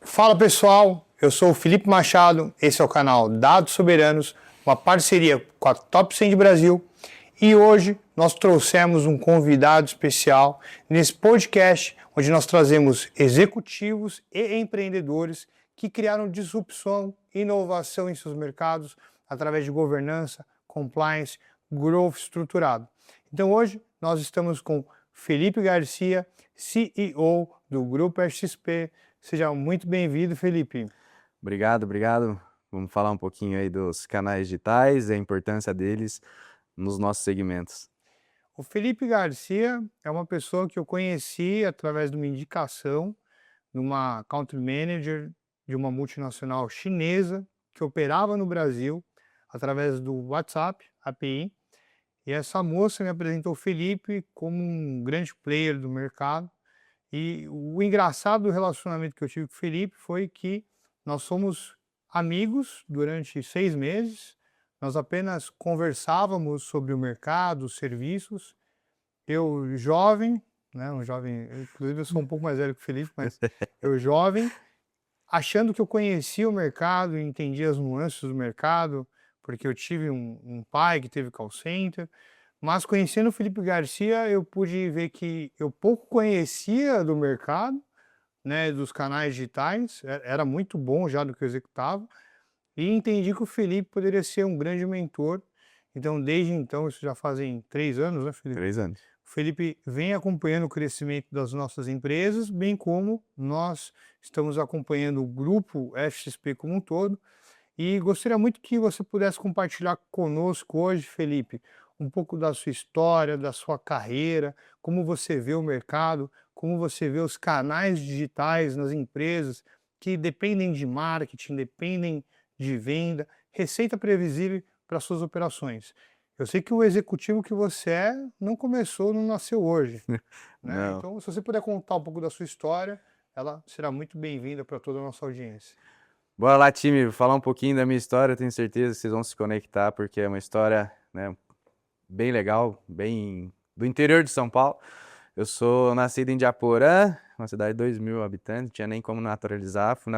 Fala pessoal, eu sou o Felipe Machado, esse é o canal Dados Soberanos, uma parceria com a Top 100 de Brasil, e hoje nós trouxemos um convidado especial nesse podcast onde nós trazemos executivos e empreendedores que criaram disrupção e inovação em seus mercados através de governança, compliance, growth estruturado. Então hoje nós estamos com Felipe Garcia, CEO do Grupo XP. Seja muito bem-vindo, Felipe. Obrigado. Vamos falar um pouquinho aí dos canais digitais e a importância deles nos nossos segmentos. O Felipe Garcia é uma pessoa que eu conheci através de uma indicação de uma country manager de uma multinacional chinesa que operava no Brasil através do WhatsApp, API. E essa moça me apresentou o Felipe como um grande player do mercado. E o engraçado do relacionamento que eu tive com o Felipe foi que nós somos amigos durante 6 meses, nós apenas conversávamos sobre o mercado, os serviços. Eu jovem, né, inclusive eu sou um pouco mais velho que o Felipe, mas eu jovem, achando que eu conhecia o mercado, entendia as nuances do mercado, porque eu tive um pai que teve call center. Mas conhecendo o Felipe Garcia, eu pude ver que eu pouco conhecia do mercado, né, dos canais digitais, era muito bom já do que eu executava, e entendi que o Felipe poderia ser um grande mentor. Então, desde então, isso já fazem 3 anos, né, Felipe? 3 anos. O Felipe vem acompanhando o crescimento das nossas empresas, bem como nós estamos acompanhando o grupo XP como um todo. E gostaria muito que você pudesse compartilhar conosco hoje, Felipe, um pouco da sua história, da sua carreira, como você vê o mercado, como você vê os canais digitais nas empresas que dependem de marketing, dependem de venda, receita previsível para suas operações. Eu sei que o executivo que você é não começou, não nasceu hoje, né? Não. Então, se você puder contar um pouco da sua história, ela será muito bem-vinda para toda a nossa audiência. Bora lá, time, falar um pouquinho da minha história. Eu tenho certeza que vocês vão se conectar, porque é uma história, né, bem legal, bem do interior de São Paulo. Eu sou nascido em Diaporã, uma cidade de 2.000 habitantes, não tinha nem como naturalizar. Fui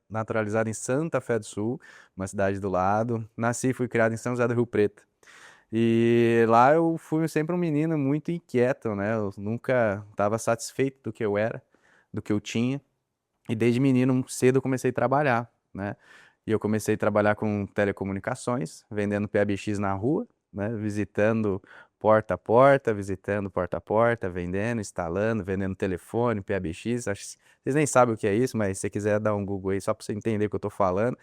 naturalizado em Santa Fé do Sul, uma cidade do lado. Nasci e fui criado em São José do Rio Preto. E lá eu fui sempre um menino muito inquieto, né? Eu nunca estava satisfeito do que eu era, do que eu tinha. E desde menino cedo eu comecei a trabalhar, né? E eu comecei a trabalhar com telecomunicações, vendendo PBX na rua, né? Visitando porta a porta, vendendo, instalando, vendendo telefone, PBX. Acho que vocês nem sabem o que é isso, mas se você quiser dar um Google aí só para você entender o que eu tô falando.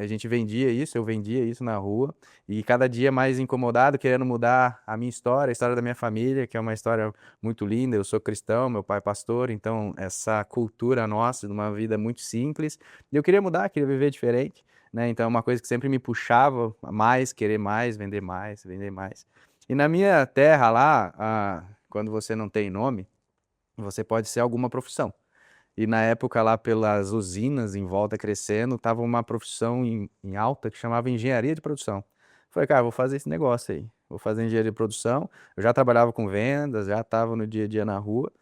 A gente vendia isso, eu vendia isso na rua, e cada dia mais incomodado, querendo mudar a minha história, a história da minha família, que é uma história muito linda. Eu sou cristão, meu pai é pastor, então essa cultura nossa de uma vida muito simples, e eu queria mudar, queria viver diferente, né? Então é uma coisa que sempre me puxava a mais, querer mais, vender mais, vender mais. E na minha terra lá, quando você não tem nome, você pode ser alguma profissão. E na época lá pelas usinas em volta crescendo, tava uma profissão em alta que chamava engenharia de produção. Falei, cara, vou fazer esse negócio aí. Vou fazer engenharia de produção. Eu já trabalhava com vendas, já estava no dia a dia na rua.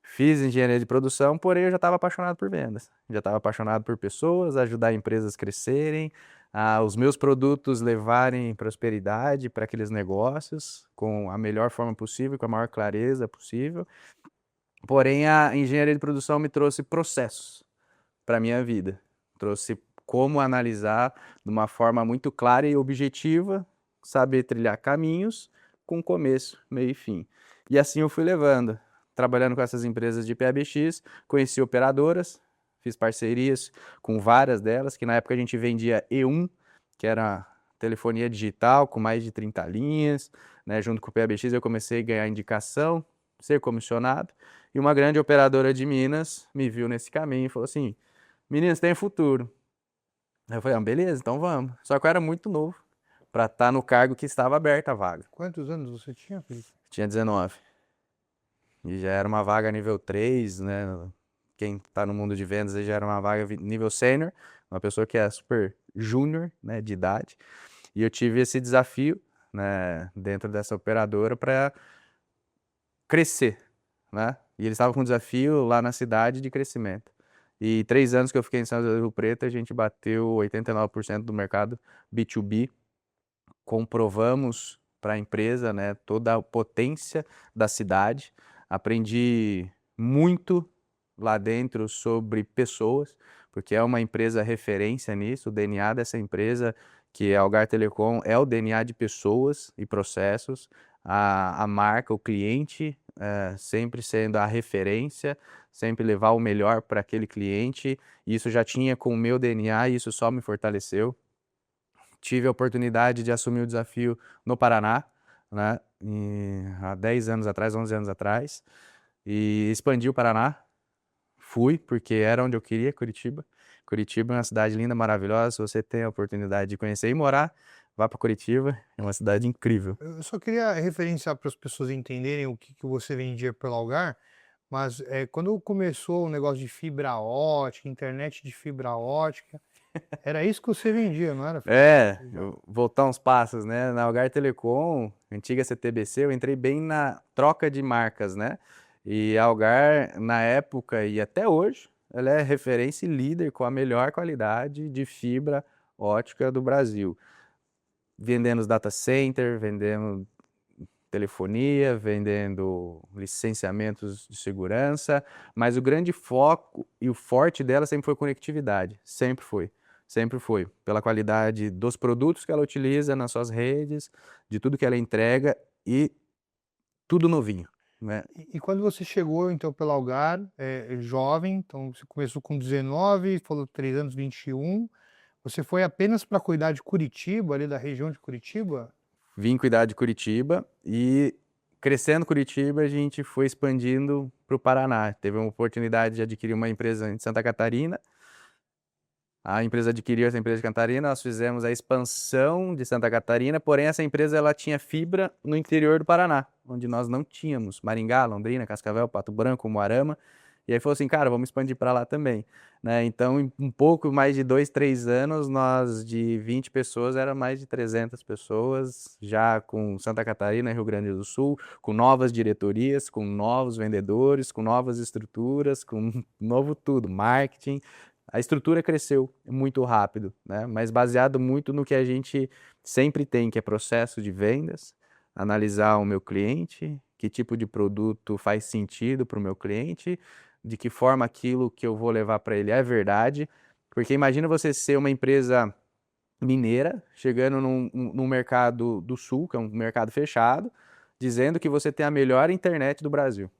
Fiz engenharia de produção, porém eu já estava apaixonado por vendas. Já estava apaixonado por pessoas, ajudar empresas a crescerem, os meus produtos levarem prosperidade para aqueles negócios com a melhor forma possível, com a maior clareza possível. Porém, a engenharia de produção me trouxe processos para a minha vida. Trouxe como analisar de uma forma muito clara e objetiva, saber trilhar caminhos com começo, meio e fim. E assim eu fui levando, trabalhando com essas empresas de PBX, conheci operadoras, fiz parcerias com várias delas, que na época a gente vendia E1, que era telefonia digital com mais de 30 linhas, né? Junto com o PBX eu comecei a ganhar indicação, ser comissionado, e uma grande operadora de Minas me viu nesse caminho e falou assim: Meninos, tem futuro. Aí eu falei, beleza, então vamos. Só que eu era muito novo para estar no cargo que estava aberta a vaga. Quantos anos você tinha, Felipe? Tinha 19. E já era uma vaga nível 3, né? Quem está no mundo de vendas já era uma vaga nível sênior, uma pessoa que é super júnior, né, de idade. E eu tive esse desafio, né, dentro dessa operadora para crescer, né? E eles estavam com um desafio lá na cidade de crescimento. E 3 anos que eu fiquei em São José do Rio Preto, a gente bateu 89% do mercado B2B. Comprovamos para a empresa, né, toda a potência da cidade. Aprendi muito lá dentro sobre pessoas, porque é uma empresa referência nisso. O DNA dessa empresa, que é a Algar Telecom, é o DNA de pessoas e processos. A marca, o cliente, sempre sendo a referência, sempre levar o melhor para aquele cliente. Isso já tinha com o meu DNA e isso só me fortaleceu. Tive a oportunidade de assumir o desafio no Paraná, né, há 10 anos atrás, 11 anos atrás, e expandi o Paraná. Fui, porque era onde eu queria, Curitiba. Curitiba é uma cidade linda, maravilhosa. Se você tem a oportunidade de conhecer e morar, vá para Curitiba. É uma cidade incrível. Eu só queria referenciar para as pessoas entenderem o que você vendia pelo Algar, mas quando começou o negócio de fibra ótica, internet de fibra ótica, era isso que você vendia, não era? Voltar uns passos, né? Na Algar Telecom, antiga CTBC, eu entrei bem na troca de marcas, né? E a Algar, na época e até hoje, ela é referência e líder com a melhor qualidade de fibra ótica do Brasil. Vendendo os data center, vendendo telefonia, vendendo licenciamentos de segurança, mas o grande foco e o forte dela sempre foi conectividade, sempre foi. Sempre foi, pela qualidade dos produtos que ela utiliza nas suas redes, de tudo que ela entrega e tudo novinho, né? E quando você chegou, então, pelo Algar, jovem, então você começou com 19, falou 3 anos, 21, você foi apenas para cuidar de Curitiba, ali da região de Curitiba? Vim cuidar de Curitiba e crescendo Curitiba a gente foi expandindo para o Paraná. Teve uma oportunidade de adquirir uma empresa em Santa Catarina. A empresa adquiriu essa empresa de Catarina, nós fizemos a expansão de Santa Catarina, porém essa empresa ela tinha fibra no interior do Paraná, onde nós não tínhamos, Maringá, Londrina, Cascavel, Pato Branco, Umuarama, e aí falou assim, cara, vamos expandir para lá também, né? Então, em um pouco mais de 2, 3 anos, nós de 20 pessoas, era mais de 300 pessoas, já com Santa Catarina, Rio Grande do Sul, com novas diretorias, com novos vendedores, com novas estruturas, com novo tudo, marketing. A estrutura cresceu muito rápido, né? Mas baseado muito no que a gente sempre tem, que é processo de vendas, analisar o meu cliente, que tipo de produto faz sentido para o meu cliente, de que forma aquilo que eu vou levar para ele é verdade. Porque imagina você ser uma empresa mineira, chegando num mercado do sul, que é um mercado fechado, dizendo que você tem a melhor internet do Brasil.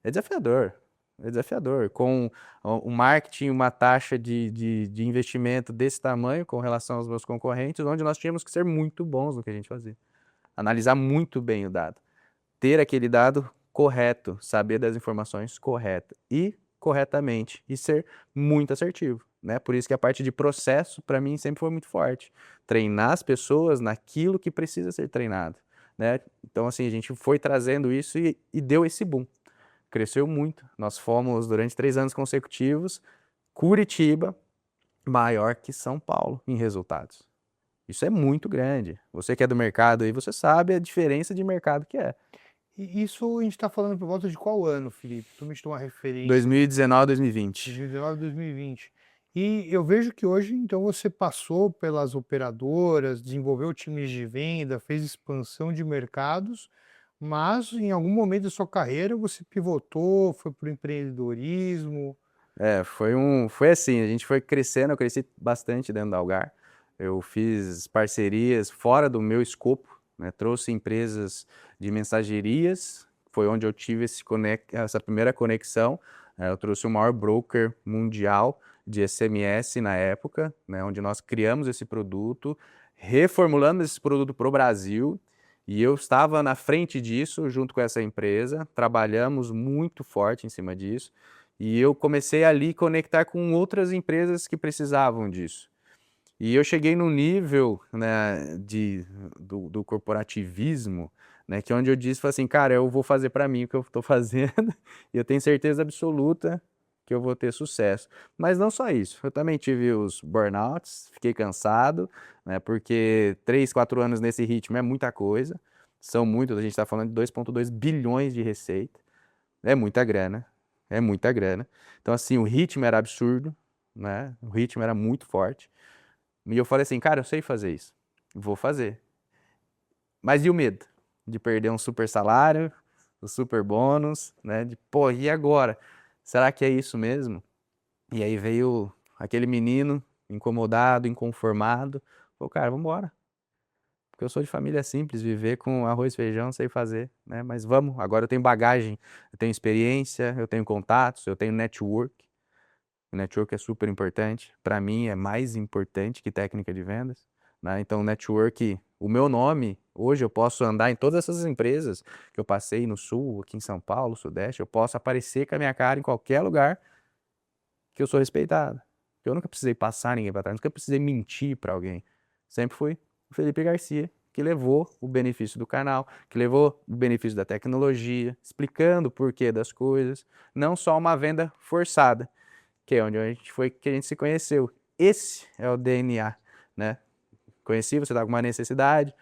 É desafiador. É desafiador. Com o marketing, uma taxa de investimento desse tamanho com relação aos meus concorrentes, onde nós tínhamos que ser muito bons no que a gente fazia. Analisar muito bem o dado. Ter aquele dado correto, saber das informações corretas e corretamente e ser muito assertivo, né? Por isso que a parte de processo para mim sempre foi muito forte. Treinar as pessoas naquilo que precisa ser treinado, né? Então assim, a gente foi trazendo isso e deu esse boom. Cresceu muito. Nós fomos, durante 3 anos consecutivos, Curitiba maior que São Paulo em resultados. Isso é muito grande. Você que é do mercado aí, você sabe a diferença de mercado que é. E isso a gente está falando por volta de qual ano, Felipe? Tu me deu uma referência, 2019, 2020. 2019, 2020. E eu vejo que hoje, então, você passou pelas operadoras, desenvolveu times de venda, fez expansão de mercados, mas em algum momento da sua carreira você pivotou, foi para o empreendedorismo. Foi assim, a gente foi crescendo, eu cresci bastante dentro da Algar. Eu fiz parcerias fora do meu escopo, né? Trouxe empresas de mensagerias, foi onde eu tive essa primeira conexão. Eu trouxe o maior broker mundial de SMS na época, né? Onde nós criamos esse produto, reformulamos esse produto para o Brasil. E eu estava na frente disso, junto com essa empresa, trabalhamos muito forte em cima disso. E eu comecei ali a conectar com outras empresas que precisavam disso. E eu cheguei no nível, né, do corporativismo, né, que é onde eu disse, falei assim, cara, eu vou fazer para mim o que eu estou fazendo e eu tenho certeza absoluta que eu vou ter sucesso. Mas não só isso, eu também tive os burnouts, fiquei cansado, né, porque 3, 4 anos nesse ritmo é muita coisa, são muitos, a gente está falando de 2,2 bilhões de receita, é muita grana. é muita grana. Então, assim, o ritmo era absurdo, né? O ritmo era muito forte. E eu falei assim, cara, eu sei fazer isso. Vou fazer. Mas e o medo? De perder um super salário, o super bônus, né? De, pô, e agora? Será que é isso mesmo? E aí veio aquele menino incomodado, inconformado. Falou, cara, vambora. Porque eu sou de família simples, viver com arroz e feijão, sei fazer, né? Mas vamos, agora eu tenho bagagem, eu tenho experiência, eu tenho contatos, eu tenho network. O network é super importante. Para mim, é mais importante que técnica de vendas, né? Então, o network, o meu nome, hoje eu posso andar em todas essas empresas que eu passei no Sul, aqui em São Paulo, Sudeste, eu posso aparecer com a minha cara em qualquer lugar que eu sou respeitado. Eu nunca precisei passar ninguém para trás, nunca precisei mentir para alguém. Sempre fui o Felipe Garcia, que levou o benefício do canal, que levou o benefício da tecnologia, explicando o porquê das coisas, não só uma venda forçada, que é onde a gente foi que a gente se conheceu. Esse é o DNA, né? Conheci, você tá com uma necessidade.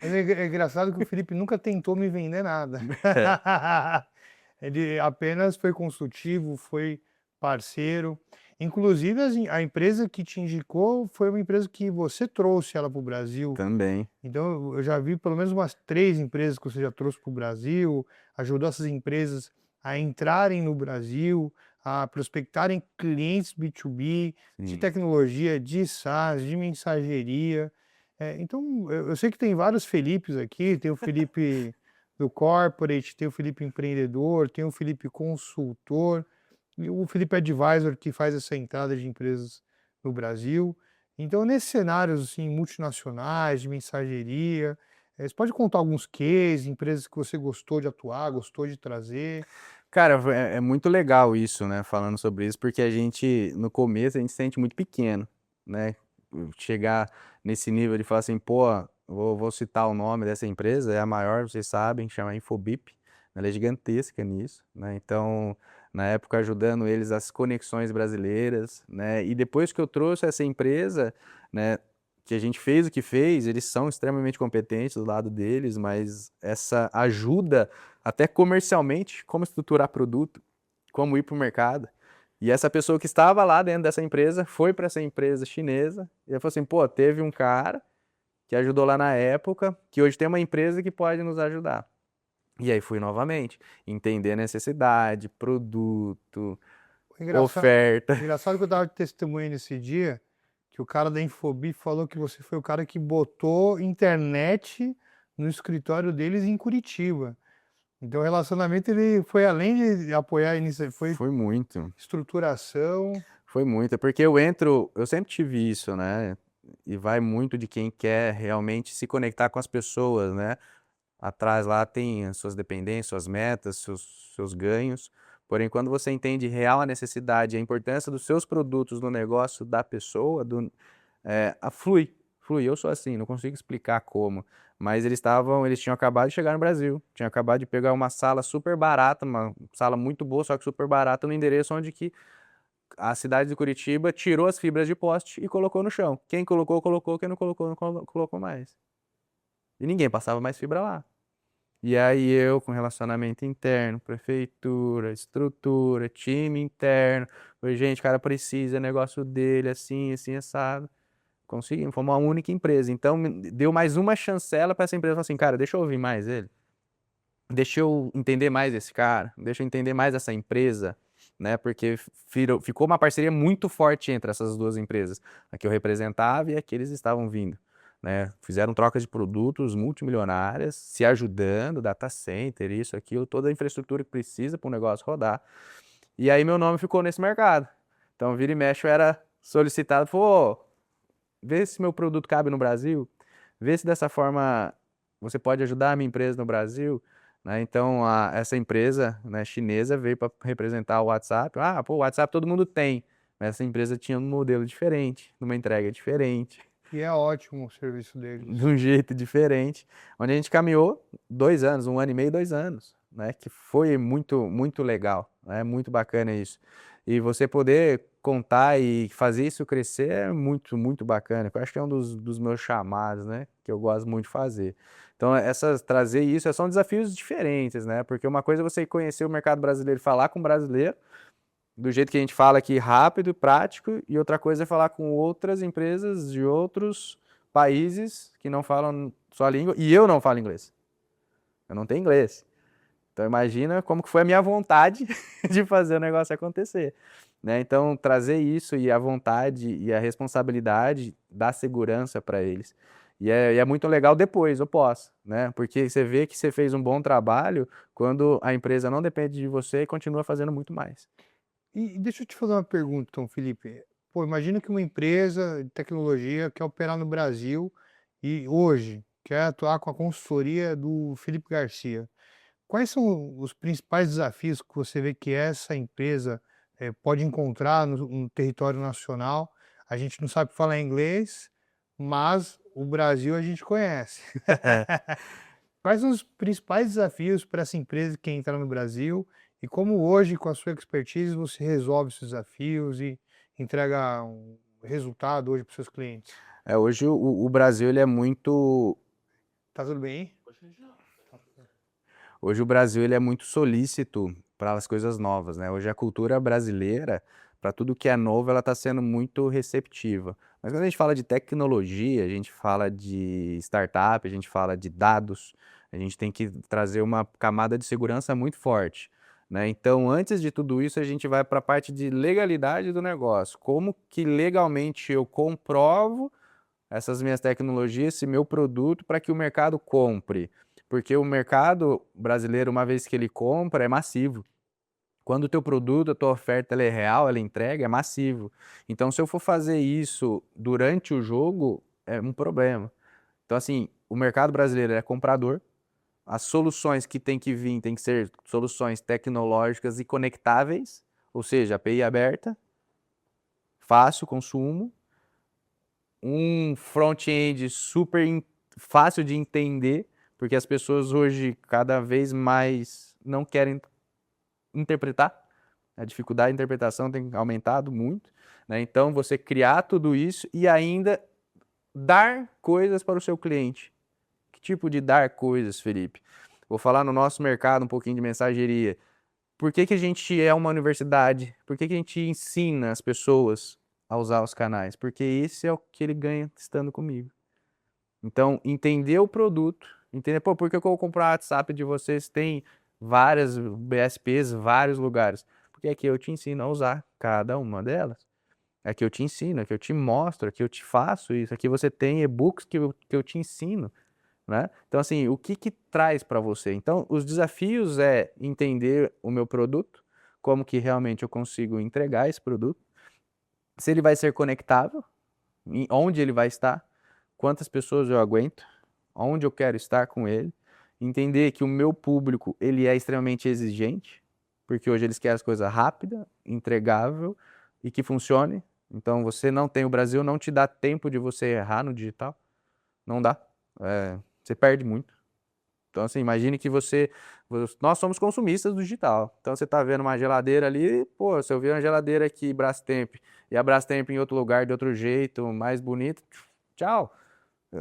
Mas é engraçado que o Felipe nunca tentou me vender nada. Ele apenas foi consultivo, foi parceiro. Inclusive, a empresa que te indicou foi uma empresa que você trouxe ela para o Brasil. Também. Então, eu já vi pelo menos umas 3 empresas que você já trouxe para o Brasil, ajudou essas empresas a entrarem no Brasil, a prospectarem clientes B2B, de Sim. tecnologia, de SaaS, de mensageria. Então, eu sei que tem vários Felipes aqui, tem o Felipe do Corporate, tem o Felipe empreendedor, tem o Felipe consultor, e o Felipe Advisor que faz essa entrada de empresas no Brasil. Então, nesses cenários assim, multinacionais, de mensageria, você pode contar alguns cases, empresas que você gostou de atuar, gostou de trazer? Cara, é muito legal isso, né? Falando sobre isso, porque a gente, no começo, a gente se sente muito pequeno, né? Chegar nesse nível de falar assim, pô, vou citar o nome dessa empresa, é a maior, vocês sabem, chama Infobip, ela é gigantesca nisso, né? Então, na época, ajudando eles as conexões brasileiras, né? E depois que eu trouxe essa empresa, né? Que a gente fez o que fez, eles são extremamente competentes do lado deles, mas essa ajuda até comercialmente, como estruturar produto, como ir para o mercado. E essa pessoa que estava lá dentro dessa empresa foi para essa empresa chinesa e ela falou assim: pô, teve um cara que ajudou lá na época, que hoje tem uma empresa que pode nos ajudar. E aí fui novamente, entender a necessidade, produto, Engraçado, oferta. engraçado que eu estava de testemunha nesse dia, que o cara da Infobi falou que você foi o cara que botou internet no escritório deles em Curitiba. Então o relacionamento ele foi além de apoiar a iniciativa, foi Foi muito, estruturação. foi muito, porque eu sempre tive isso, né? E vai muito de quem quer realmente se conectar com as pessoas, né? Atrás lá tem as suas dependências, suas metas, seus ganhos. Porém, quando você entende real a necessidade, a importância dos seus produtos no negócio da pessoa, flui, flui. Eu sou assim, não consigo explicar como. Mas eles tinham acabado de chegar no Brasil, tinham acabado de pegar uma sala super barata, uma sala muito boa, só que super barata, no endereço onde que a cidade de Curitiba tirou as fibras de poste e colocou no chão. Quem colocou, colocou, quem não colocou, não colocou mais. E ninguém passava mais fibra lá. E aí eu, com relacionamento interno, prefeitura, estrutura, time interno, falei, gente, o cara precisa, é negócio dele, assim, assim, assado. Conseguimos, fomos uma única empresa. Então, deu mais uma chancela para essa empresa, falar assim, cara, deixa eu ouvir mais ele. Deixa eu entender mais esse cara, deixa eu entender mais essa empresa, né? Porque ficou uma parceria muito forte entre essas duas empresas, a que eu representava e a que eles estavam vindo, né? Fizeram trocas de produtos multimilionárias, se ajudando, data center, isso, aquilo, toda a infraestrutura que precisa para o negócio rodar. E aí meu nome ficou nesse mercado. Então, vira e mexe, eu era solicitado, pô, vê se meu produto cabe no Brasil, vê se dessa forma você pode ajudar a minha empresa no Brasil, né? Então, essa empresa, né, chinesa veio para representar o WhatsApp. Ah, pô, o WhatsApp todo mundo tem, mas essa empresa tinha um modelo diferente, numa entrega diferente, E é ótimo o serviço de deles. um jeito diferente, onde a gente caminhou 2 anos, 1 ano e meio, 2 anos, né, que foi muito legal, né, muito bacana isso. E você poder contar e fazer isso crescer é muito bacana. Eu acho que é um dos meus chamados, né, que eu gosto muito de fazer. Então, trazer isso são desafios diferentes, né, porque uma coisa é você conhecer o mercado brasileiro e falar com o brasileiro, do jeito que a gente fala aqui, rápido, prático, e outra coisa é falar com outras empresas de outros países que não falam sua língua, e eu não falo inglês. Eu não tenho inglês. Então imagina como que foi a minha vontade de fazer o negócio acontecer, né? Então trazer isso e a vontade e a responsabilidade da segurança para eles. E é muito legal depois, o pós, né? Porque você vê que você fez um bom trabalho quando a empresa não depende de você e continua fazendo muito mais. E deixa eu te fazer uma pergunta, então, Felipe. Pô, imagina que uma empresa de tecnologia quer operar no Brasil e hoje quer atuar com a consultoria do Felipe Garcia. Quais são os principais desafios que você vê que essa empresa pode encontrar no território nacional? A gente não sabe falar inglês, mas o Brasil a gente conhece. Quais são os principais desafios para essa empresa que quer entrar no Brasil e como hoje, com a sua expertise, você resolve esses desafios e entrega um resultado hoje para os seus clientes? Hoje o Brasil ele é muito Tá tudo bem aí? Hoje o Brasil ele é muito solícito para as coisas novas, né? Hoje a cultura brasileira, para tudo que é novo, ela está sendo muito receptiva. Mas quando a gente fala de tecnologia, a gente fala de startup, a gente fala de dados, a gente tem que trazer uma camada de segurança muito forte, né? Então, antes de tudo isso, a gente vai para a parte de legalidade do negócio. Como que legalmente eu comprovo essas minhas tecnologias, esse meu produto, para que o mercado compre? Porque o mercado brasileiro, uma vez que ele compra, é massivo. Quando o teu produto, a tua oferta ela é real, ela entrega, é massivo. Então, se eu for fazer isso durante o jogo, é um problema. Então, assim, o mercado brasileiro é comprador, as soluções que tem que vir tem que ser soluções tecnológicas e conectáveis, ou seja, API aberta, fácil consumo, um front-end fácil de entender, porque as pessoas hoje cada vez mais não querem interpretar. A dificuldade de interpretação tem aumentado muito, né? Então você criar tudo isso e ainda dar coisas para o seu cliente. Que tipo de dar coisas, Felipe? Vou falar no nosso mercado um pouquinho de mensageria. Por que que a gente é uma universidade? Por que que a gente ensina as pessoas a usar os canais? Porque esse é o que ele ganha estando comigo. Então, entender o produto, entender, pô, por que eu vou comprar o WhatsApp de vocês? Tem várias BSPs, vários lugares. Porque aqui eu te ensino a usar cada uma delas. Aqui eu te ensino, aqui eu te mostro, aqui eu te faço isso. Aqui você tem e-books que eu te ensino, né? Então, assim, o que que traz para você? Então, os desafios é entender o meu produto, como que realmente eu consigo entregar esse produto, se ele vai ser conectável, onde ele vai estar, quantas pessoas eu aguento, onde eu quero estar com ele, entender que o meu público ele é extremamente exigente, porque hoje eles querem as coisas rápida, entregável e que funcione. Então você não tem, o Brasil não te dá tempo de você errar no digital, não dá. Você perde muito. Então, assim, imagine que nós somos consumistas do digital. Então, você está vendo uma geladeira ali, pô, se eu ver uma geladeira aqui, Brastemp, e a Brastemp em outro lugar, de outro jeito, mais bonito, tchau.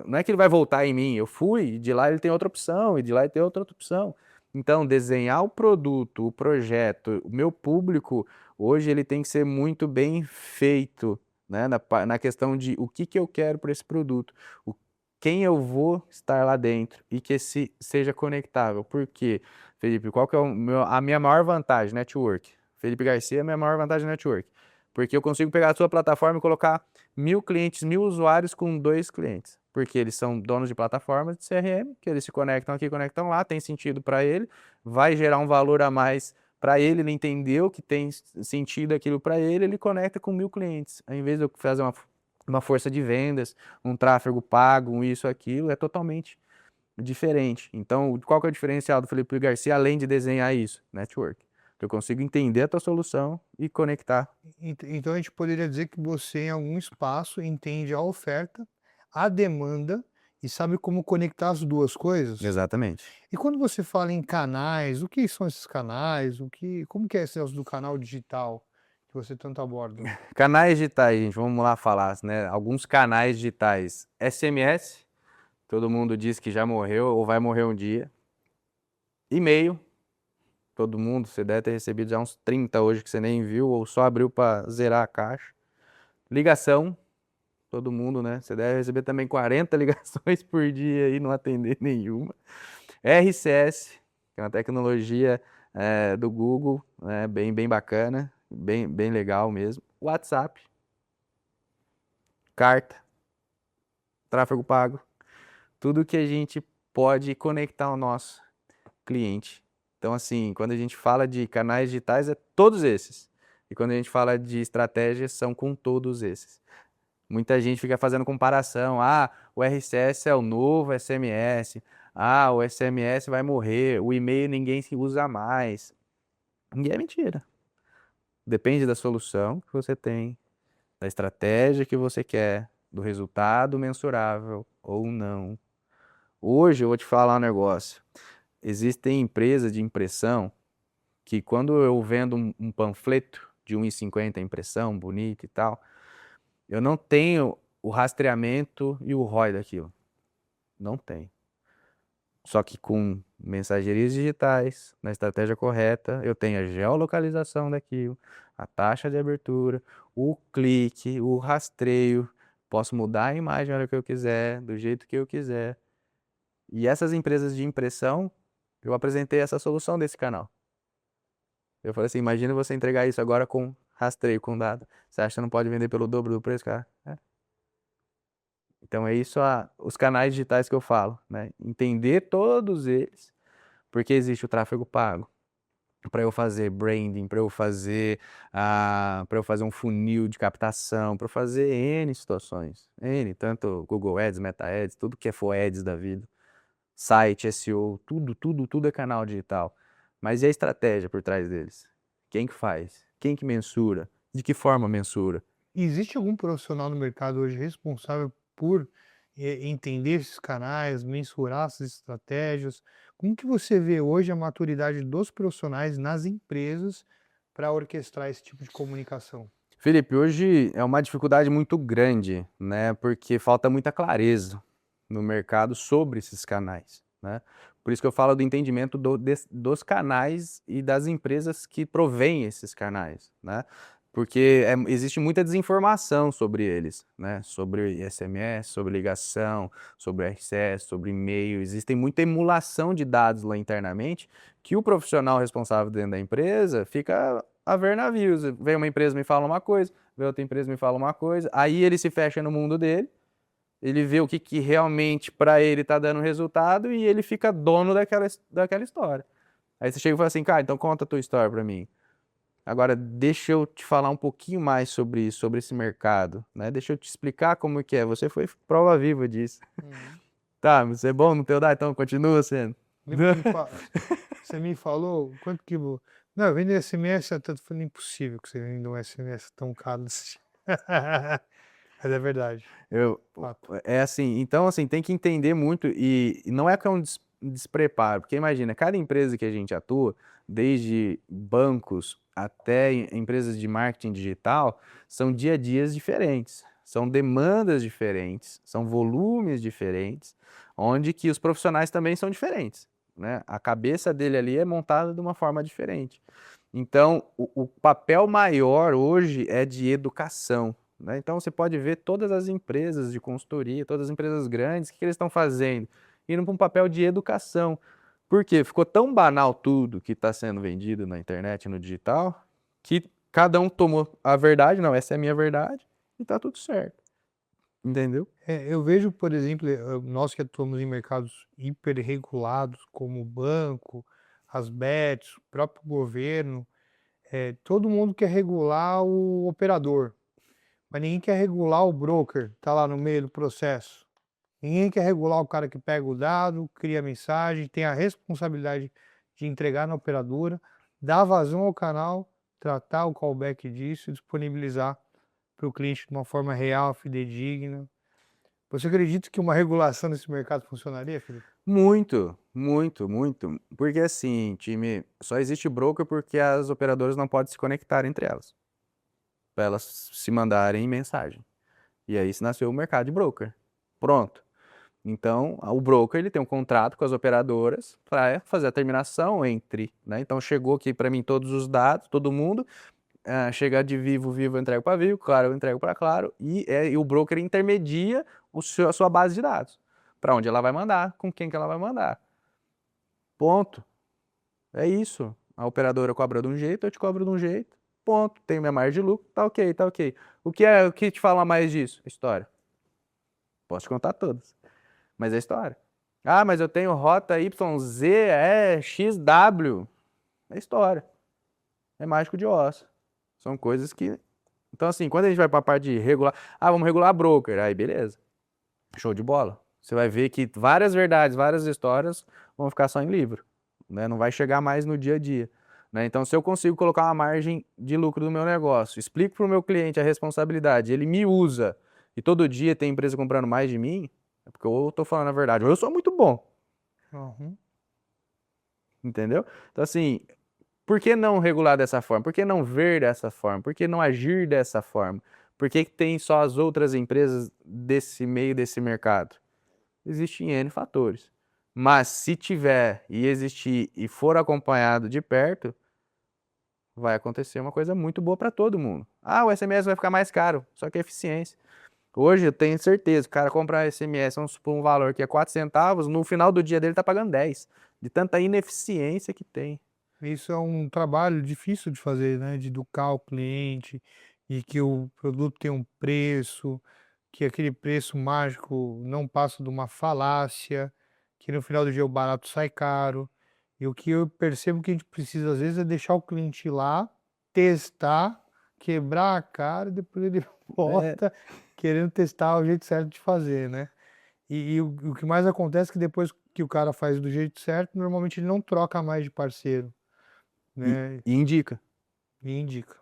Não é que ele vai voltar em mim, eu fui, e de lá ele tem outra opção, e de lá ele tem outra opção. Então, desenhar o produto, o projeto, o meu público, hoje ele tem que ser muito bem feito, né? Na questão de o que eu quero para esse produto, quem eu vou estar lá dentro e que seja conectável. Por quê, Felipe? Qual que é a minha maior vantagem? Network. Felipe Garcia é a minha maior vantagem network. Porque eu consigo pegar a sua plataforma e colocar 1.000 clientes, 1.000 usuários com 2 clientes. Porque eles são donos de plataformas de CRM, que eles se conectam aqui, conectam lá, tem sentido para ele, vai gerar um valor a mais para ele entendeu que tem sentido aquilo para ele conecta com 1.000 clientes. Ao invés de eu fazer uma força de vendas, um tráfego pago, isso, aquilo, é totalmente diferente. Então, qual que é o diferencial do Felipe Garcia, além de desenhar isso? Network. Eu consigo entender a tua solução e conectar. Então a gente poderia dizer que você, em algum espaço, entende a oferta, a demanda e sabe como conectar as duas coisas. Exatamente. E quando você fala em canais, o que são esses canais? Como que é esse negócio do canal digital que você tanto aborda? Canais digitais, gente, vamos lá falar, né? Alguns canais digitais. SMS, todo mundo diz que já morreu ou vai morrer um dia. E-mail, todo mundo, você deve ter recebido já uns 30 hoje que você nem viu ou só abriu para zerar a caixa. Ligação, todo mundo, né? Você deve receber também 40 ligações por dia e não atender nenhuma. RCS, que é uma tecnologia do Google, né? Bem bacana, bem legal mesmo. WhatsApp, carta, tráfego pago, tudo que a gente pode conectar ao nosso cliente. Então, assim, quando a gente fala de canais digitais, é todos esses. E quando a gente fala de estratégias, são com todos esses. Muita gente fica fazendo comparação. Ah, o RCS é o novo SMS. Ah, o SMS vai morrer. O e-mail ninguém se usa mais. E é mentira. Depende da solução que você tem, da estratégia que você quer, do resultado mensurável ou não. Hoje eu vou te falar um negócio. Existem empresas de impressão que quando eu vendo um panfleto de 1,50 a impressão, bonito e tal, eu não tenho o rastreamento e o ROI daquilo. Não tem. Só que com mensagerias digitais, na estratégia correta, eu tenho a geolocalização daquilo, a taxa de abertura, o clique, o rastreio, posso mudar a imagem na hora que eu quiser, do jeito que eu quiser. E essas empresas de impressão, eu apresentei essa solução desse canal. Eu falei assim, imagina você entregar isso agora com rastreio, com dado. Você acha que não pode vender pelo dobro do preço, cara? É. Então é isso os canais digitais que eu falo, né? Entender todos eles, porque existe o tráfego pago. Para eu fazer branding, para eu fazer um funil de captação, para eu fazer N situações. N, tanto Google Ads, Meta Ads, tudo que for Ads da vida. Site, SEO, tudo é canal digital. Mas e a estratégia por trás deles? Quem que faz? Quem que mensura? De que forma mensura? Existe algum profissional no mercado hoje responsável por entender esses canais, mensurar essas estratégias? Como que você vê hoje a maturidade dos profissionais nas empresas para orquestrar esse tipo de comunicação? Felipe, hoje é uma dificuldade muito grande, né? Porque falta muita clareza no mercado sobre esses canais, né? Por isso que eu falo do entendimento dos canais e das empresas que provêm esses canais, né? Porque existe muita desinformação sobre eles, né? Sobre SMS, sobre ligação, sobre RCS, sobre e-mail. Existem muita emulação de dados lá internamente que o profissional responsável dentro da empresa fica a ver navios. Vem uma empresa me fala uma coisa, vem outra empresa me fala uma coisa, aí ele se fecha no mundo dele, ele vê o que realmente para ele está dando resultado e ele fica dono daquela história. Aí você chega e fala assim, cara, então conta a tua história para mim. Agora, deixa eu te falar um pouquinho mais sobre isso, sobre esse mercado, né? Deixa eu te explicar como que é. Você foi prova viva disso. Uhum. Tá, você é bom no teu dar, então continua sendo. Lembra que você me falou quanto que. Não, vender SMS é tanto. Falei, impossível que você venda um SMS tão caro desse. Mas é verdade. Eu, Fato. é assim, então assim, tem que entender muito e não é que é um despreparo, porque imagina, cada empresa que a gente atua, desde bancos até empresas de marketing digital, são dia a dias diferentes, são demandas diferentes, são volumes diferentes, onde que os profissionais também são diferentes, né? A cabeça dele ali é montada de uma forma diferente. Então, o papel maior hoje é de educação, né? Então você pode ver todas as empresas de consultoria, todas as empresas grandes, o que eles estão fazendo? Indo para um papel de educação. Por quê? Ficou tão banal tudo que está sendo vendido na internet, no digital, que cada um tomou a verdade, não, essa é a minha verdade, e está tudo certo. Entendeu? Eu vejo, por exemplo, nós que atuamos em mercados hiperregulados, como o banco, as bets, o próprio governo, todo mundo quer regular o operador, mas ninguém quer regular o broker, tá lá no meio do processo. Ninguém quer regular o cara que pega o dado, cria a mensagem, tem a responsabilidade de entregar na operadora, dar vazão ao canal, tratar o callback disso e disponibilizar para o cliente de uma forma real, fidedigna. Você acredita que uma regulação nesse mercado funcionaria, Felipe? Muito, muito, muito. Porque assim, time, só existe broker porque as operadoras não podem se conectar entre elas, para elas se mandarem mensagem. E aí se nasceu o mercado de broker. Pronto. Então, o broker ele tem um contrato com as operadoras para fazer a terminação entre, né? Então chegou aqui para mim todos os dados, todo mundo, chega de Vivo, Vivo eu entrego para Vivo, Claro eu entrego para Claro, e o broker intermedia a sua base de dados, para onde ela vai mandar, com quem que ela vai mandar. Ponto. É isso. A operadora cobra de um jeito, eu te cobro de um jeito. Ponto. Tenho minha margem de lucro, tá ok, tá ok. O que te fala mais disso? História. Posso te contar todas, mas é história. Ah, mas eu tenho rota YZ, XW. É história. É mágico de Oz. São coisas que. Então, assim, quando a gente vai para a parte de regular. Ah, vamos regular broker. Aí, beleza. Show de bola. Você vai ver que várias verdades, várias histórias vão ficar só em livro. Né? Não vai chegar mais no dia a dia. Né? Então, se eu consigo colocar uma margem de lucro no meu negócio, explico para o meu cliente a responsabilidade, ele me usa e todo dia tem empresa comprando mais de mim, é porque eu estou falando a verdade. Ou eu sou muito bom. Uhum. Entendeu? Então, assim, por que não regular dessa forma? Por que não ver dessa forma? Por que não agir dessa forma? Por que que tem só as outras empresas desse meio desse mercado? Existem N fatores. Mas se tiver e existir e for acompanhado de perto, vai acontecer uma coisa muito boa para todo mundo. Ah, o SMS vai ficar mais caro, só que é eficiência. Hoje eu tenho certeza, o cara compra SMS por um valor que é 4 centavos, no final do dia dele tá pagando 10, de tanta ineficiência que tem. Isso é um trabalho difícil de fazer, né? De educar o cliente e que o produto tem um preço, que aquele preço mágico não passa de uma falácia, que no final do dia o barato sai caro. E o que eu percebo que a gente precisa às vezes é deixar o cliente ir lá, testar, quebrar a cara e depois ele É, volta querendo testar o jeito certo de fazer, né? E o que mais acontece é que depois que o cara faz do jeito certo, normalmente ele não troca mais de parceiro, né? e indica, E indica.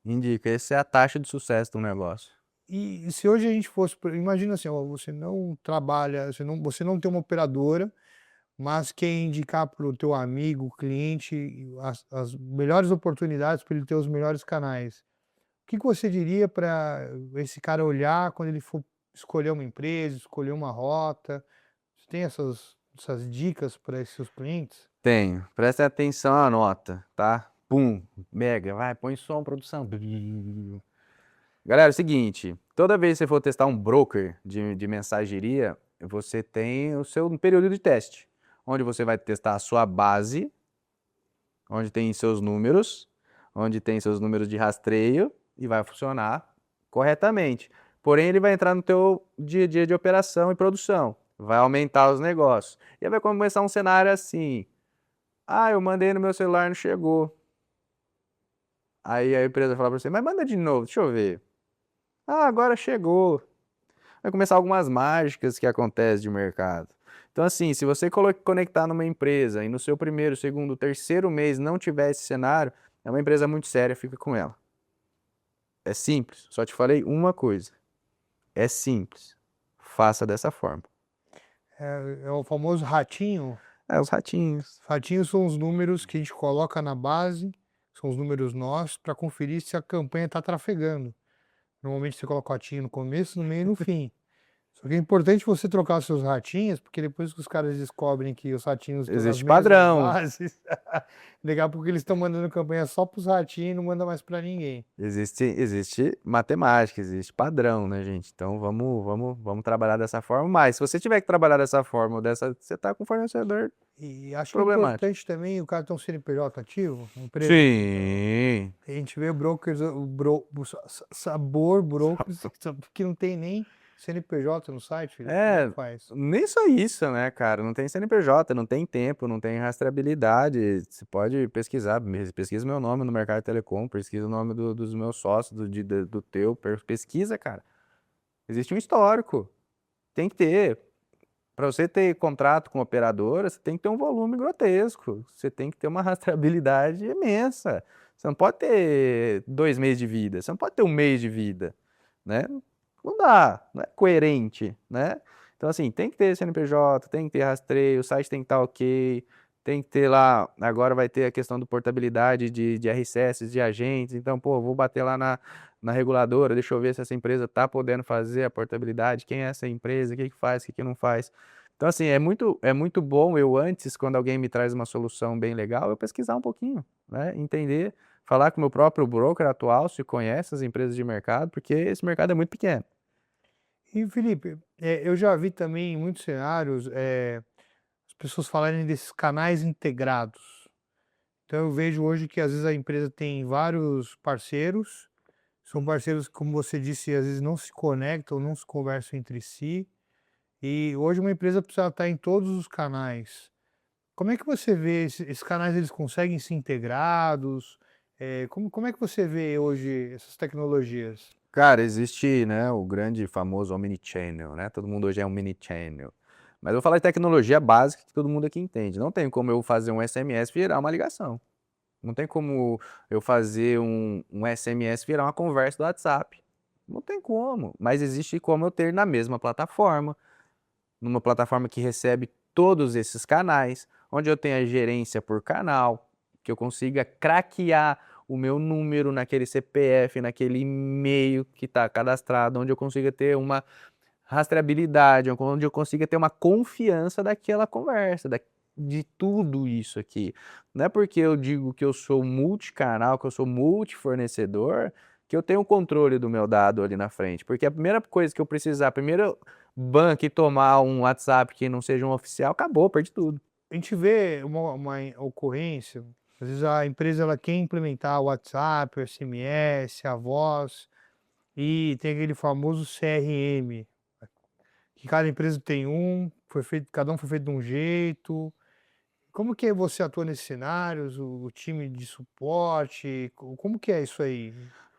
indica. Essa é a taxa de sucesso do negócio. E se hoje a gente fosse, imagina assim, ó, você não trabalha, você não tem uma operadora, mas quer indicar para o teu amigo, cliente, as melhores oportunidades para ele ter os melhores canais. O que que você diria para esse cara olhar quando ele for escolher uma empresa, escolher uma rota? Você tem essas dicas para esses seus clientes? Tenho. Presta atenção à nota, tá? Pum, mega, vai, põe som, produção. Galera, é o seguinte, toda vez que você for testar um broker de mensageria, você tem o seu período de teste, onde você vai testar a sua base, onde tem seus números, onde tem seus números de rastreio e vai funcionar corretamente. Porém, ele vai entrar no teu dia a dia de operação e produção, vai aumentar os negócios. E aí vai começar um cenário assim: ah, eu mandei no meu celular, não chegou. Aí a empresa fala para você, mas manda de novo, deixa eu ver. Ah, agora chegou. Vai começar algumas mágicas que acontecem de mercado. Então, assim, se você conectar numa empresa e no seu primeiro, segundo, terceiro mês não tiver esse cenário, é uma empresa muito séria, fica com ela. É simples, só te falei uma coisa. É simples. Faça dessa forma. É o famoso ratinho. É, os ratinhos. Ratinhos são os números que a gente coloca na base, são os números nossos, para conferir se a campanha está trafegando. Normalmente você coloca o ratinho no começo, no meio e no fim. Só que é importante você trocar os seus ratinhos, porque depois que os caras descobrem que os ratinhos estão nas Existe mesmas padrão. bases, legal porque eles estão mandando campanha só para os ratinhos e não manda mais para ninguém. Existe matemática, existe padrão, né, gente? Então vamos trabalhar dessa forma. Mas se você tiver que trabalhar dessa forma ou dessa, você tá com um fornecedor E acho que é problemático. importante também o cara ter um CNPJ ativo, uma empresa. Sim. A gente vê brokers, sabor brokers, que não tem nem CNPJ no site, Felipe. Como é É, que faz? nem só isso, né, cara? Não tem CNPJ, não tem tempo, não tem rastreabilidade. Você pode pesquisar, pesquisa meu nome no mercado de telecom, pesquisa o nome dos meus sócios, do teu, pesquisa, cara. Existe um histórico. Tem que ter. Para você ter contrato com operadora, você tem que ter um volume grotesco. Você tem que ter uma rastreabilidade imensa. Você não pode ter 2 meses de vida, você não pode ter um mês de vida, né? Não dá, não é coerente, né? Então, assim, tem que ter CNPJ, tem que ter rastreio, o site tem que estar ok, tem que ter lá, agora vai ter a questão do portabilidade de RCS, de agentes, então, pô, vou bater lá na reguladora, deixa eu ver se essa empresa tá podendo fazer a portabilidade, quem é essa empresa, o que que faz, o que que não faz. Então, assim, é muito bom eu antes, quando alguém me traz uma solução bem legal, eu pesquisar um pouquinho, né? Entender, falar com o meu próprio broker atual, se conhece as empresas de mercado, porque esse mercado é muito pequeno. E Felipe, eu já vi também em muitos cenários as pessoas falarem desses canais integrados. Então eu vejo hoje que às vezes a empresa tem vários parceiros, são parceiros, como você disse, às vezes não se conectam, não se conversam entre si. E hoje uma empresa precisa estar em todos os canais. Como é que você vê esses canais, eles conseguem ser integrados? Como é que você vê hoje essas tecnologias? Cara, existe, né, o grande famoso omnichannel, né? Todo mundo hoje é um mini-channel. Mas eu vou falar de tecnologia básica que todo mundo aqui entende. Não tem como eu fazer um SMS virar uma ligação. Não tem como eu fazer um SMS virar uma conversa do WhatsApp. Não tem como. Mas existe como eu ter na mesma plataforma, numa plataforma que recebe todos esses canais, onde eu tenho a gerência por canal, que eu consiga craquear o meu número naquele CPF, naquele e-mail que está cadastrado, onde eu consiga ter uma rastreabilidade, onde eu consiga ter uma confiança daquela conversa, de tudo isso aqui. Não é porque eu digo que eu sou multicanal, que eu sou multifornecedor, que eu tenho o controle do meu dado ali na frente. Porque a primeira coisa que eu precisar, primeiro banco e tomar um WhatsApp que não seja um oficial, acabou, perdi tudo. A gente vê uma ocorrência, às vezes a empresa ela quer implementar o WhatsApp, o SMS, a voz, e tem aquele famoso CRM, que cada empresa tem um, foi feito, cada um foi feito de um jeito. Como que você atua nesses cenários, o time de suporte, como que é isso aí?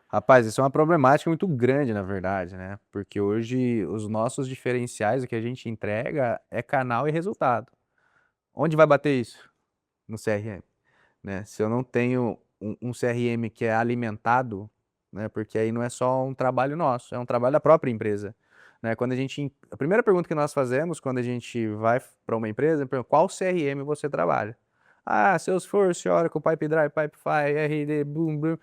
Rapaz, isso é uma problemática muito grande, na verdade, né? Porque hoje os nossos diferenciais, o que a gente entrega é canal e resultado. Onde vai bater isso? No CRM, né? Se eu não tenho um CRM que é alimentado, né? Porque aí não é só um trabalho nosso, é um trabalho da própria empresa, né? A primeira pergunta que nós fazemos quando a gente vai para uma empresa é qual CRM você trabalha? Ah, Salesforce, Oracle, Pipedrive, Pipefy, RD, Boom, Boom.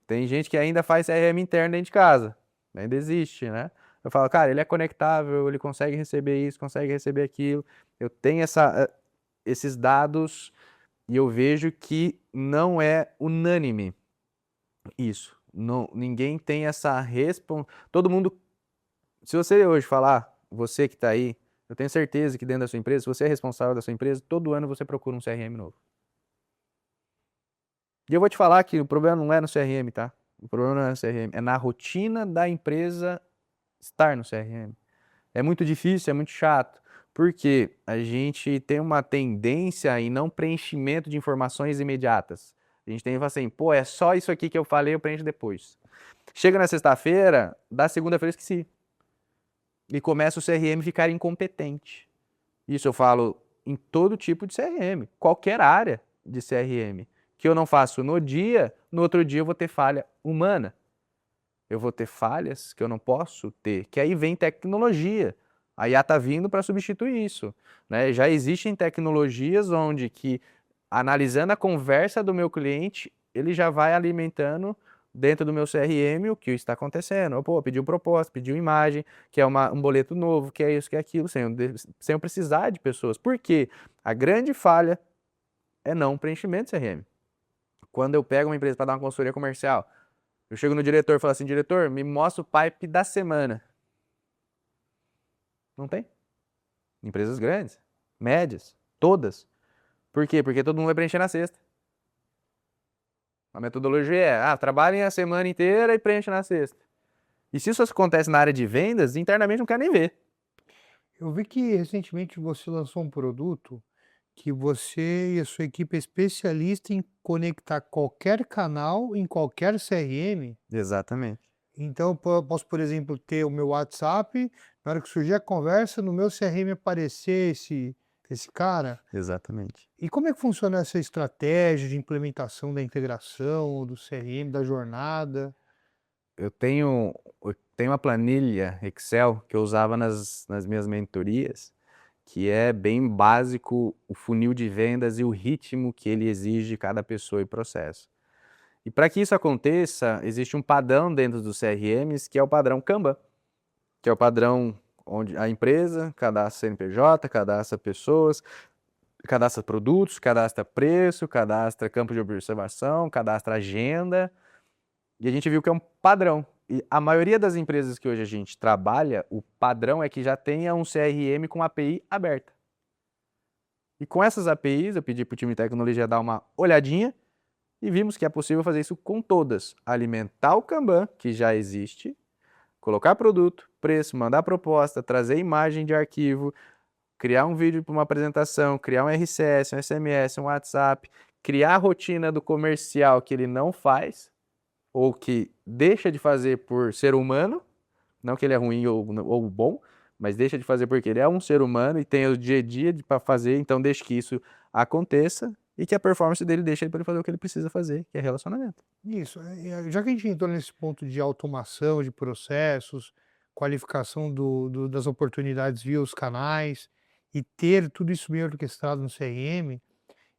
Tem gente que ainda faz CRM interno dentro de casa, ainda existe, né? Eu falo, cara, ele é conectável, ele consegue receber isso, consegue receber aquilo. Eu tenho esses dados e eu vejo que não é unânime isso. Não, ninguém tem essa Todo mundo, se você hoje falar, você que está aí, eu tenho certeza que dentro da sua empresa, se você é responsável da sua empresa, todo ano você procura um CRM novo. E eu vou te falar que o problema não é no CRM, tá? O problema não é no CRM, é na rotina da empresa estar no CRM. É muito difícil, é muito chato, porque a gente tem uma tendência em não preenchimento de informações imediatas. A gente tem que falar assim, pô, é só isso aqui que eu falei, eu preencho depois. Chega na sexta-feira, da segunda-feira eu esqueci. E começa o CRM ficar incompetente. Isso eu falo em todo tipo de CRM, qualquer área de CRM. Que eu não faço no dia, no outro dia eu vou ter falha humana. Eu vou ter falhas que eu não posso ter, que aí vem tecnologia. A IA está vindo para substituir isso, né? Já existem tecnologias onde que, analisando a conversa do meu cliente, ele já vai alimentando dentro do meu CRM o que está acontecendo. Pô, pediu proposta, pediu imagem, que é um boleto novo, que é isso, que é aquilo, sem eu precisar de pessoas. Por quê? A grande falha é não preenchimento de CRM. Quando eu pego uma empresa para dar uma consultoria comercial, eu chego no diretor e falo assim, diretor, me mostra o pipe da semana. Não tem. Empresas grandes, médias, todas. Por quê? Porque todo mundo vai preencher na sexta. A metodologia é, trabalhem a semana inteira e preencha na sexta. E se isso acontece na área de vendas, internamente não quero nem ver. Eu vi que recentemente você lançou um produto que você e a sua equipe é especialista em conectar qualquer canal em qualquer CRM. Exatamente. Então, posso, por exemplo, ter o meu WhatsApp, na hora que surgir a conversa, no meu CRM aparecer esse cara. Exatamente. E como é que funciona essa estratégia de implementação da integração, do CRM, da jornada? Eu tenho tem uma planilha Excel que eu usava nas minhas mentorias, que é bem básico o funil de vendas e o ritmo que ele exige de cada pessoa e processo. E para que isso aconteça, existe um padrão dentro dos CRMs, que é o padrão Kanban, que é o padrão onde a empresa cadastra CNPJ, cadastra pessoas, cadastra produtos, cadastra preço, cadastra campo de observação, cadastra agenda, e a gente viu que é um padrão. E a maioria das empresas que hoje a gente trabalha, o padrão é que já tenha um CRM com API aberta. E com essas APIs, eu pedi para o time de tecnologia dar uma olhadinha e vimos que é possível fazer isso com todas. Alimentar o Kanban, que já existe, colocar produto, preço, mandar proposta, trazer imagem de arquivo, criar um vídeo para uma apresentação, criar um RCS, um SMS, um WhatsApp, criar a rotina do comercial que ele não faz, ou que deixa de fazer por ser humano, não que ele é ruim ou bom, mas deixa de fazer porque ele é um ser humano e tem o dia a dia para fazer, então deixe que isso aconteça e que a performance dele deixe ele para fazer o que ele precisa fazer, que é relacionamento. Isso, já que a gente entrou nesse ponto de automação de processos, qualificação das oportunidades via os canais e ter tudo isso bem orquestrado no CRM,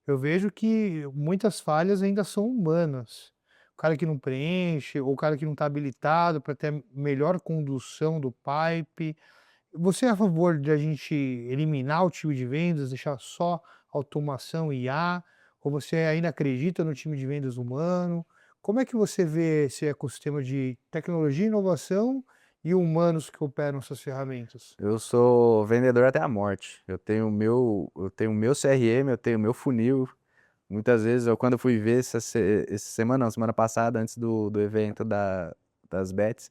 eu vejo que muitas falhas ainda são humanas. O cara que não preenche, ou o cara que não está habilitado para ter melhor condução do pipe. Você é a favor de a gente eliminar o time de vendas, deixar só automação e IA, ou você ainda acredita no time de vendas humano? Como é que você vê esse ecossistema de tecnologia e inovação e humanos que operam essas ferramentas? Eu sou vendedor até a morte. Eu tenho o meu CRM, eu tenho o meu funil. Muitas vezes, quando eu fui ver essa semana, não, semana passada, antes do evento das bets,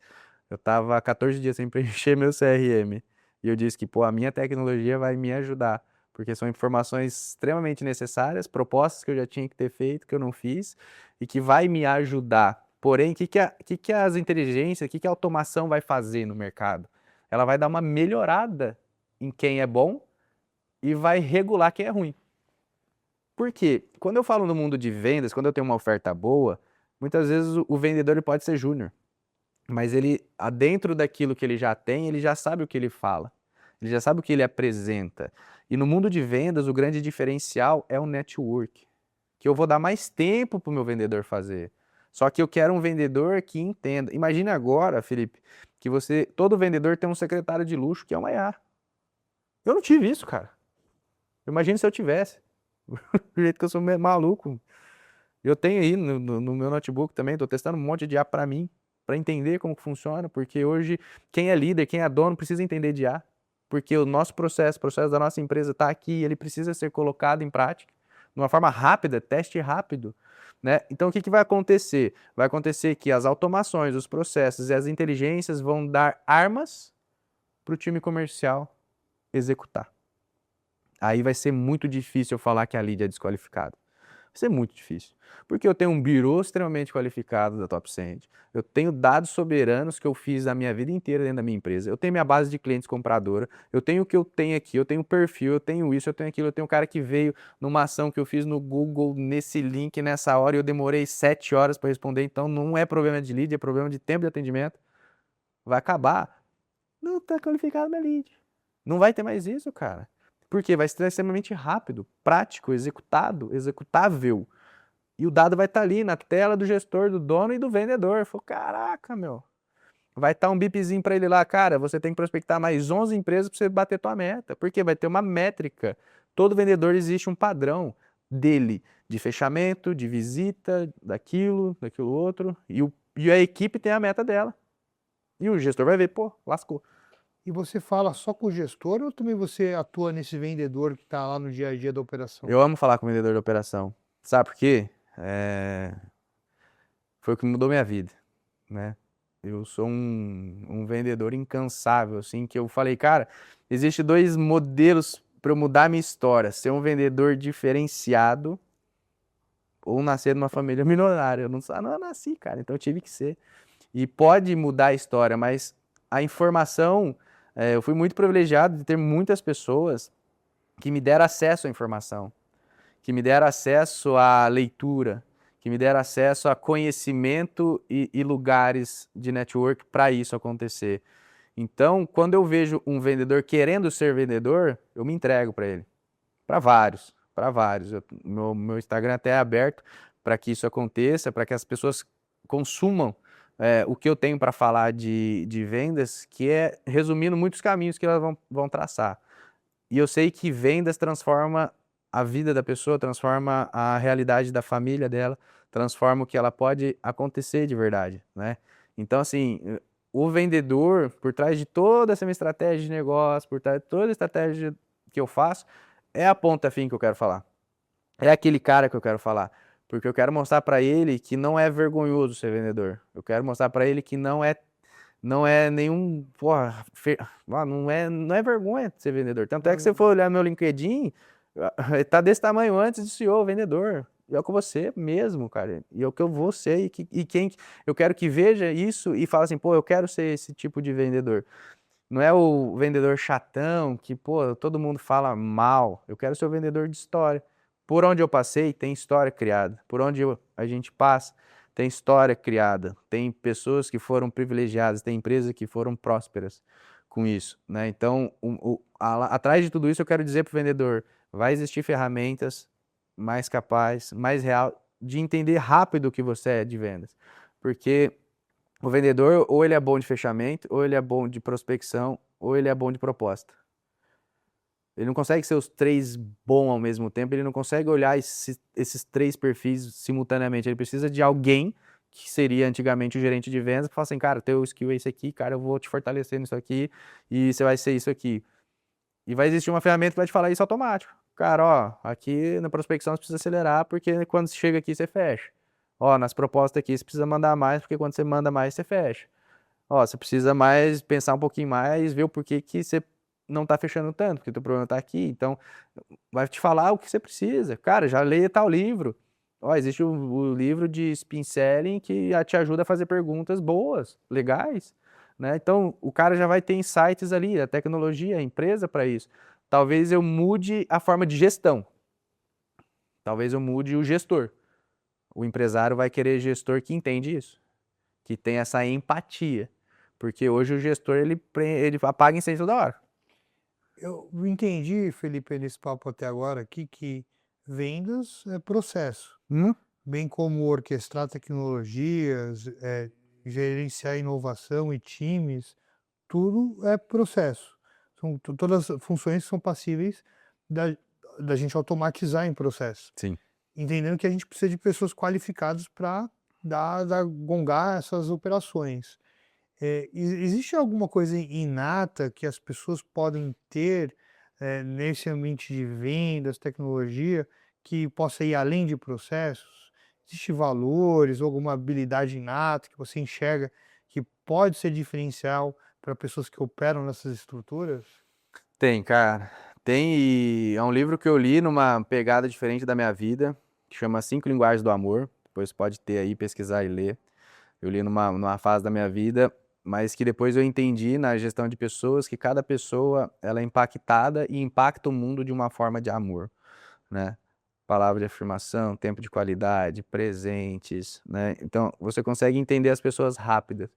eu tava 14 dias sem preencher meu CRM. E eu disse que, pô, a minha tecnologia vai me ajudar, porque são informações extremamente necessárias, propostas que eu já tinha que ter feito, que eu não fiz, e que vai me ajudar. Porém, o que as inteligências, o que a automação vai fazer no mercado? Ela vai dar uma melhorada em quem é bom e vai regular quem é ruim. Por quê? Quando eu falo no mundo de vendas, quando eu tenho uma oferta boa, muitas vezes o vendedor ele pode ser júnior, mas ele, dentro daquilo que ele já tem, ele já sabe o que ele fala, ele já sabe o que ele apresenta. E no mundo de vendas, o grande diferencial é o network, que eu vou dar mais tempo para o meu vendedor fazer. Só que eu quero um vendedor que entenda. Imagine agora, Felipe, que todo vendedor tem um secretário de luxo que é uma IA. Eu não tive isso, cara. Imagine se eu tivesse. Do jeito que eu sou maluco. Eu tenho aí no meu notebook também, estou testando um monte de IA para mim, para entender como que funciona, porque hoje quem é líder, quem é dono, precisa entender de IA. Porque o nosso processo, o processo da nossa empresa está aqui e ele precisa ser colocado em prática de uma forma rápida, teste rápido. Né? Então, o que vai acontecer? Vai acontecer que as automações, os processos e as inteligências vão dar armas para o time comercial executar. Aí vai ser muito difícil eu falar que a lead é desqualificada. Vai ser muito difícil. Porque eu tenho um birô extremamente qualificado da Top Cent. Eu tenho dados soberanos que eu fiz a minha vida inteira dentro da minha empresa. Eu tenho minha base de clientes compradora. Eu tenho o que eu tenho aqui. Eu tenho perfil, eu tenho isso, eu tenho aquilo. Eu tenho um cara que veio numa ação que eu fiz no Google, nesse link, nessa hora, e eu demorei 7 horas para responder. Então não é problema de lead, é problema de tempo de atendimento. Vai acabar. Não está qualificado minha lead. Não vai ter mais isso, cara. Porque vai ser extremamente rápido, prático, executável. E o dado vai estar ali na tela do gestor, do dono e do vendedor. Falei, caraca, meu. Vai estar um bipzinho para ele lá, cara, você tem que prospectar mais 11 empresas para você bater tua meta. Porque vai ter uma métrica. Todo vendedor existe um padrão dele, de fechamento, de visita, daquilo outro. E a equipe tem a meta dela. E o gestor vai ver, pô, lascou. E você fala só com o gestor ou também você atua nesse vendedor que está lá no dia a dia da operação? Eu amo falar com o vendedor de operação. Sabe por quê? Foi o que mudou minha vida, né? Eu sou um vendedor incansável, assim, que eu falei, cara, existe 2 modelos para eu mudar a minha história. Ser um vendedor diferenciado ou nascer numa família milionária. Eu não nasci, cara, então eu tive que ser. E pode mudar a história, mas a informação, eu fui muito privilegiado de ter muitas pessoas que me deram acesso à informação, que me deram acesso à leitura, que me deram acesso a conhecimento e lugares de network para isso acontecer. Então, quando eu vejo um vendedor querendo ser vendedor, eu me entrego para ele. Para vários, para vários. Meu Instagram até é aberto para que isso aconteça, para que as pessoas consumam o que eu tenho para falar de vendas, que é resumindo muitos caminhos que elas vão traçar. E eu sei que vendas transforma a vida da pessoa, transforma a realidade da família dela, transforma o que ela pode acontecer de verdade, né? Então, assim, o vendedor, por trás de toda essa minha estratégia de negócio, por trás de toda a estratégia que eu faço, é a ponta fim que eu quero falar. É aquele cara que eu quero falar. Porque eu quero mostrar para ele que não é vergonhoso ser vendedor. Eu quero mostrar para ele que não é nenhum, porra, não é vergonha de ser vendedor. Tanto é que se você for olhar meu LinkedIn, tá desse tamanho antes de CEO, vendedor. E é o que você mesmo, cara. E é o que eu vou ser e quem eu quero que veja isso e fale assim, pô, eu quero ser esse tipo de vendedor. Não é o vendedor chatão que, pô, todo mundo fala mal. Eu quero ser o vendedor de história. Por onde eu passei, tem história criada. Por onde a gente passa, tem história criada. Tem pessoas que foram privilegiadas, tem empresas que foram prósperas com isso, né? Então, atrás de tudo isso, eu quero dizer para o vendedor, vai existir ferramentas mais capazes, mais real, de entender rápido o que você é de vendas. Porque o vendedor, ou ele é bom de fechamento, ou ele é bom de prospecção, ou ele é bom de proposta. Ele não consegue ser os três bons ao mesmo tempo, ele não consegue olhar esses três perfis simultaneamente. Ele precisa de alguém, que seria antigamente o gerente de vendas, que fala assim, cara, teu skill é esse aqui, cara, eu vou te fortalecer nisso aqui, e você vai ser isso aqui. E vai existir uma ferramenta que vai te falar isso automático. Cara, ó, aqui na prospecção você precisa acelerar, porque quando você chega aqui você fecha. Ó, nas propostas aqui você precisa mandar mais, porque quando você manda mais você fecha. Ó, você precisa mais pensar um pouquinho mais, ver o porquê que você não tá fechando tanto, porque o teu problema tá aqui. Então, vai te falar o que você precisa. Cara, já leia tal livro. Ó, existe o livro de spin selling que te ajuda a fazer perguntas boas, legais, né? Então, o cara já vai ter insights ali, a tecnologia, a empresa para isso. Talvez eu mude a forma de gestão. Talvez eu mude o gestor. O empresário vai querer gestor que entende isso, que tem essa empatia. Porque hoje o gestor, ele apaga incêndio toda hora. Eu entendi, Felipe, nesse papo até agora aqui, que vendas é processo, bem como orquestrar tecnologias, gerenciar inovação e times, tudo é processo. São todas as funções que são passíveis da, da gente automatizar em processo. Sim. Entendendo que a gente precisa de pessoas qualificadas para gongar essas operações. Existe alguma coisa inata que as pessoas podem ter nesse ambiente de vendas, tecnologia, que possa ir além de processos? Existem valores ou alguma habilidade inata que você enxerga que pode ser diferencial para pessoas que operam nessas estruturas? Tem, cara. Tem e é um livro que eu li numa pegada diferente da minha vida, que chama Cinco Linguagens do Amor. Depois pode ter aí, pesquisar e ler. Eu li numa fase da minha vida, mas que depois eu entendi na gestão de pessoas que cada pessoa ela é impactada e impacta o mundo de uma forma de amor, né? Palavra de afirmação, tempo de qualidade, presentes, né? Então, você consegue entender as pessoas rápidas.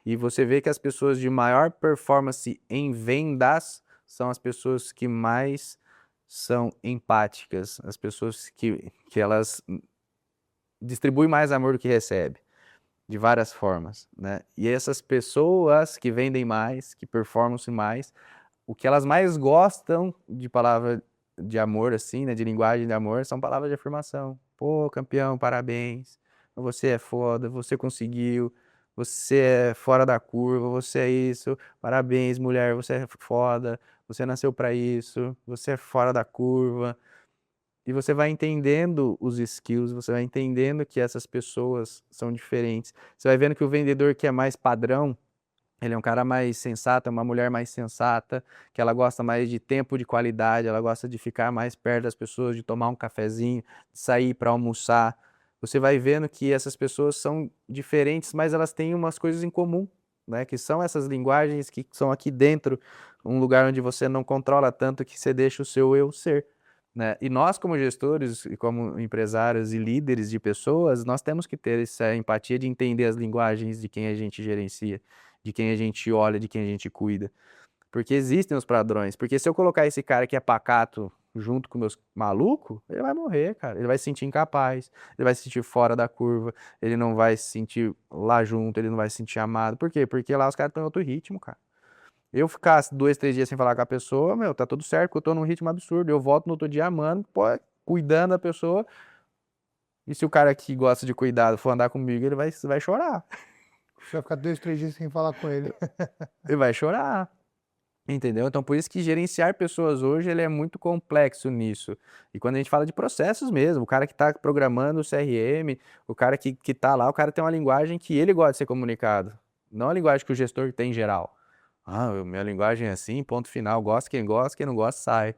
E você vê que as pessoas de maior performance em vendas são as pessoas que mais são empáticas, as pessoas que elas distribuem mais amor do que recebem, de várias formas, né? E essas pessoas que vendem mais, que performam mais, o que elas mais gostam de palavra de amor, assim, né, de linguagem de amor, são palavras de afirmação. Pô, campeão, parabéns. Você é foda, você conseguiu, você é fora da curva, você é isso. Parabéns, mulher, você é foda, você nasceu para isso, você é fora da curva. E você vai entendendo os skills, você vai entendendo que essas pessoas são diferentes. Você vai vendo que o vendedor que é mais padrão, ele é um cara mais sensato, é uma mulher mais sensata, que ela gosta mais de tempo de qualidade, ela gosta de ficar mais perto das pessoas, de tomar um cafezinho, de sair para almoçar. Você vai vendo que essas pessoas são diferentes, mas elas têm umas coisas em comum, né? Que são essas linguagens que são aqui dentro, um lugar onde você não controla tanto que você deixa o seu eu ser, né? E nós, como gestores e como empresários e líderes de pessoas, nós temos que ter essa empatia de entender as linguagens de quem a gente gerencia, de quem a gente olha, de quem a gente cuida. Porque existem os padrões. Porque se eu colocar esse cara que é pacato junto com meus malucos, ele vai morrer, cara. Ele vai se sentir incapaz, ele vai se sentir fora da curva, ele não vai se sentir lá junto, ele não vai se sentir amado. Por quê? Porque lá os caras estão em outro ritmo, cara. Eu ficar 2, 3 dias sem falar com a pessoa, meu, tá tudo certo, porque eu tô num ritmo absurdo. Eu volto no outro dia amando, pô, cuidando da pessoa. E se o cara que gosta de cuidado for andar comigo, ele vai chorar. Você vai ficar 2, 3 dias sem falar com ele. Ele vai chorar. Entendeu? Então, por isso que gerenciar pessoas hoje ele é muito complexo nisso. E quando a gente fala de processos mesmo, o cara que está programando o CRM, o cara que está lá, o cara tem uma linguagem que ele gosta de ser comunicado. Não a linguagem que o gestor tem em geral. Ah, minha linguagem é assim, ponto final. Gosta, quem não gosta, sai.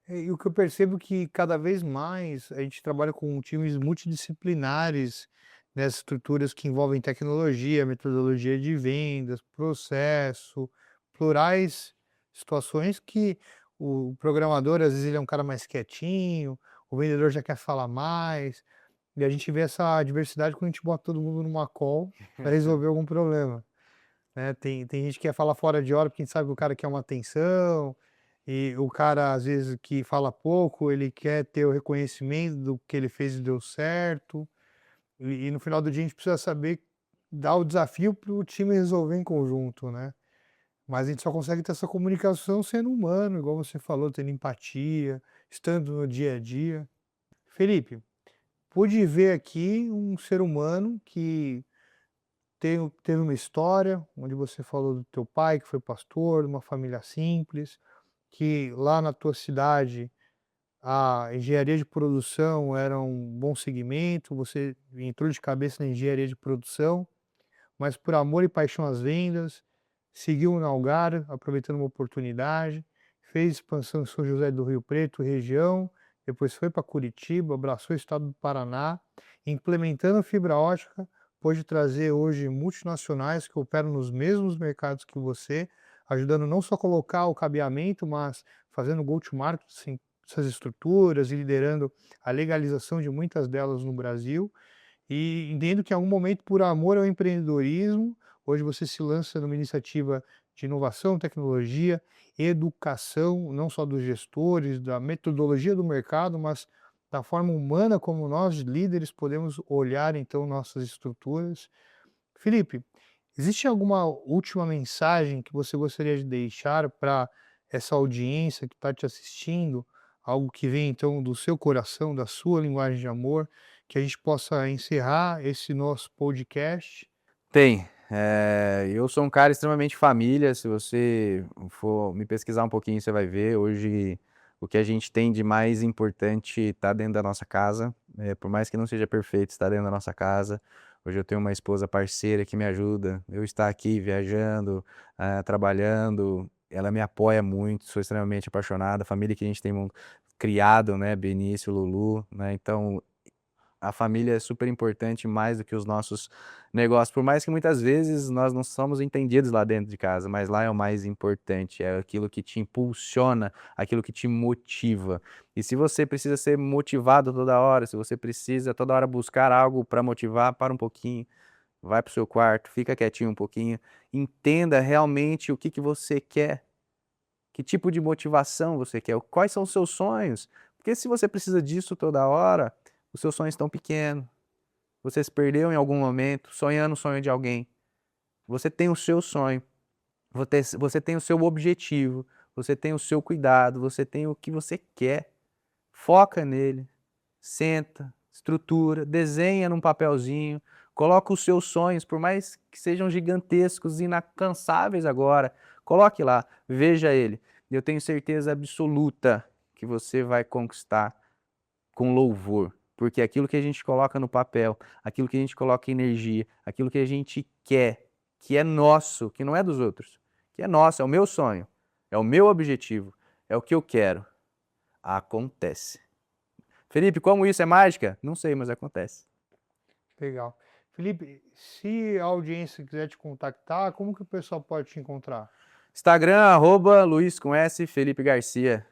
E o que eu percebo que cada vez mais a gente trabalha com times multidisciplinares nessas estruturas que envolvem tecnologia, metodologia de vendas, processo, plurais situações que o programador às vezes ele é um cara mais quietinho, o vendedor já quer falar mais, e a gente vê essa diversidade quando a gente bota todo mundo numa call para resolver algum problema, né? Tem gente que quer falar fora de hora porque a gente sabe que o cara quer uma atenção, e o cara, às vezes, que fala pouco, ele quer ter o reconhecimento do que ele fez e deu certo. E no final do dia a gente precisa saber dar o desafio para o time resolver em conjunto, né? Mas a gente só consegue ter essa comunicação sendo humano, igual você falou, tendo empatia, estando no dia a dia. Felipe, pude ver aqui um ser humano que teve uma história, onde você falou do teu pai, que foi pastor, de uma família simples, que lá na tua cidade a engenharia de produção era um bom segmento, você entrou de cabeça na engenharia de produção, mas por amor e paixão às vendas, seguiu na Algar, aproveitando uma oportunidade, fez expansão em São José do Rio Preto, região, depois foi para Curitiba, abraçou o estado do Paraná, implementando fibra ótica, pôde trazer hoje multinacionais que operam nos mesmos mercados que você, ajudando não só a colocar o cabeamento, mas fazendo go-to-market essas estruturas e liderando a legalização de muitas delas no Brasil. E entendo que em algum momento, por amor ao empreendedorismo, hoje você se lança numa iniciativa de inovação, tecnologia, educação, não só dos gestores, da metodologia do mercado, mas da forma humana como nós, líderes, podemos olhar então nossas estruturas. Felipe, existe alguma última mensagem que você gostaria de deixar para essa audiência que está te assistindo? Algo que vem então do seu coração, da sua linguagem de amor, que a gente possa encerrar esse nosso podcast? Tem. Eu sou um cara extremamente família. Se você for me pesquisar um pouquinho, você vai ver. Hoje, o que a gente tem de mais importante está dentro da nossa casa. Por mais que não seja perfeito, está dentro da nossa casa. Hoje eu tenho uma esposa parceira que me ajuda. Eu estar aqui viajando, trabalhando, ela me apoia muito. Sou extremamente apaixonado. A família que a gente tem criado, né? Benício, Lulu, né? Então, a família é super importante mais do que os nossos negócios, por mais que muitas vezes nós não somos entendidos lá dentro de casa, mas lá é o mais importante, é aquilo que te impulsiona, aquilo que te motiva. E se você precisa ser motivado toda hora, se você precisa toda hora buscar algo para motivar, para um pouquinho, vai para o seu quarto, fica quietinho um pouquinho, entenda realmente o que que você quer, que tipo de motivação você quer, quais são os seus sonhos, porque se você precisa disso toda hora, os seus sonhos estão pequenos. Você se perdeu em algum momento sonhando o sonho de alguém. Você tem o seu sonho, você tem o seu objetivo, você tem o seu cuidado, você tem o que você quer. Foca nele, senta, estrutura, desenha num papelzinho, coloca os seus sonhos, por mais que sejam gigantescos, inalcançáveis agora, coloque lá, veja ele. E eu tenho certeza absoluta que você vai conquistar com louvor, porque aquilo que a gente coloca no papel, aquilo que a gente coloca em energia, aquilo que a gente quer, que é nosso, que não é dos outros, que é nosso, é o meu sonho, é o meu objetivo, é o que eu quero, acontece. Felipe, como isso é mágica? Não sei, mas acontece. Legal. Felipe, se a audiência quiser te contactar, como que o pessoal pode te encontrar? Instagram, @Luiz com S, Felipe Garcia.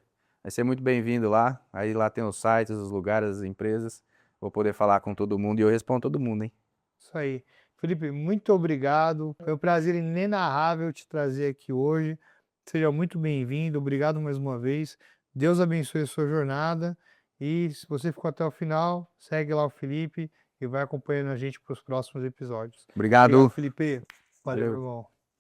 Vai ser muito bem-vindo lá. Aí lá tem os sites, os lugares, as empresas. Vou poder falar com todo mundo e eu respondo todo mundo, hein? Isso aí. Felipe, muito obrigado. Foi um prazer inenarrável te trazer aqui hoje. Seja muito bem-vindo. Obrigado mais uma vez. Deus abençoe a sua jornada. E se você ficou até o final, segue lá o Felipe e vai acompanhando a gente para os próximos episódios. Obrigado, Obrigado. Felipe. Valeu, Valeu. meu irmão.